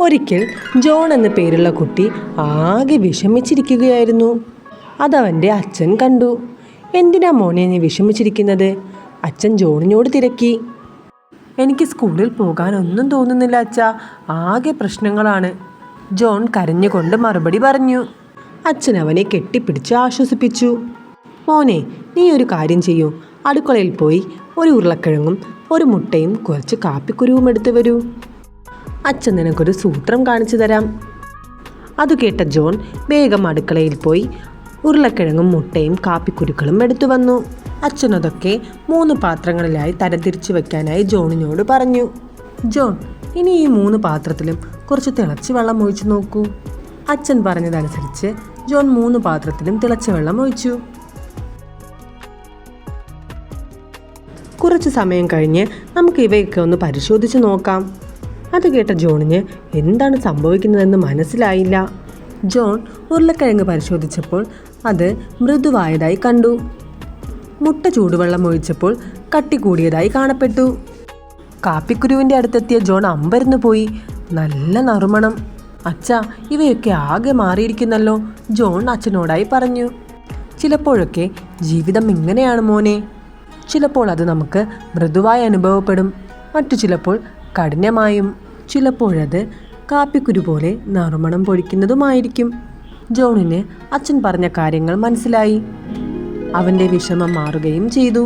ഒരിക്കൽ ജോൺ എന്ന പേരുള്ള കുട്ടി ആകെ വിഷമിച്ചിരിക്കുകയായിരുന്നു. അതവൻ്റെ അച്ഛൻ കണ്ടു. എന്തിനാ മോനെ നീ വിഷമിച്ചിരിക്കുന്നത്? അച്ഛൻ ജോണിനോട് തിരക്കി. എനിക്ക് സ്കൂളിൽ പോകാനൊന്നും തോന്നുന്നില്ല അച്ഛാ, ആകെ പ്രശ്നങ്ങളാണ്. ജോൺ കരഞ്ഞുകൊണ്ട് മറുപടി പറഞ്ഞു. അച്ഛൻ അവനെ കെട്ടിപ്പിടിച്ച് ആശ്വസിപ്പിച്ചു. മോനെ, നീ ഒരു കാര്യം ചെയ്യൂ. അടുക്കളയിൽ പോയി ഒരു ഉരുളക്കിഴങ്ങും ഒരു മുട്ടയും കുറച്ച് കാപ്പിക്കുരുവും എടുത്തു വരൂ. അച്ഛൻ നിനക്കൊരു സൂത്രം കാണിച്ചു തരാം. അത് കേട്ട ജോൺ വേഗം അടുക്കളയിൽ പോയി ഉരുളക്കിഴങ്ങും മുട്ടയും കാപ്പിക്കുരുക്കളും എടുത്തു വന്നു. അച്ഛനതൊക്കെ 3 പാത്രങ്ങളിലായി തരംതിരിച്ചു വെക്കാനായി ജോണിനോട് പറഞ്ഞു. ജോൺ, ഇനി ഈ 3 പാത്രത്തിലും കുറച്ച് തിളച്ച വെള്ളം ഒഴിച്ചു നോക്കൂ. അച്ഛൻ പറഞ്ഞതനുസരിച്ച് ജോൺ 3 പാത്രത്തിലും തിളച്ച വെള്ളം ഒഴിച്ചു. കുറച്ച് സമയം കഴിഞ്ഞ് നമുക്ക് ഇവയൊക്കെ ഒന്ന് പരിശോധിച്ച് നോക്കാം. അത് കേട്ട ജോണിന് എന്താണ് സംഭവിക്കുന്നതെന്ന് മനസ്സിലായില്ല. ജോൺ ഉരുളക്കിഴങ്ങ് പരിശോധിച്ചപ്പോൾ അത് മൃദുവായതായി കണ്ടു. മുട്ട ചൂടുവെള്ളം ഒഴിച്ചപ്പോൾ കട്ടി കൂടിയതായി കാണപ്പെട്ടു. കാപ്പിക്കുരുവിൻ്റെ അടുത്തെത്തിയ ജോൺ അമ്പരന്ന് പോയി. നല്ല നറുമണം. അച്ഛാ, ഇവയൊക്കെ ആകെ മാറിയിരിക്കുന്നല്ലോ, ജോൺ അച്ഛനോടായി പറഞ്ഞു. ചിലപ്പോഴൊക്കെ ജീവിതം ഇങ്ങനെയാണ് മോനെ. ചിലപ്പോൾ അത് നമുക്ക് മൃദുവായി അനുഭവപ്പെടും, മറ്റു ചിലപ്പോൾ കഠിനമായും, ചിലപ്പോഴത് കാപ്പിക്കുരു പോലെ നറുമണം പൊഴിക്കുന്നതുമായിരിക്കും. ജോണിന് അച്ഛൻ പറഞ്ഞ കാര്യങ്ങൾ മനസ്സിലായി. അവൻ്റെ വിഷമം മാറുകയും ചെയ്തു.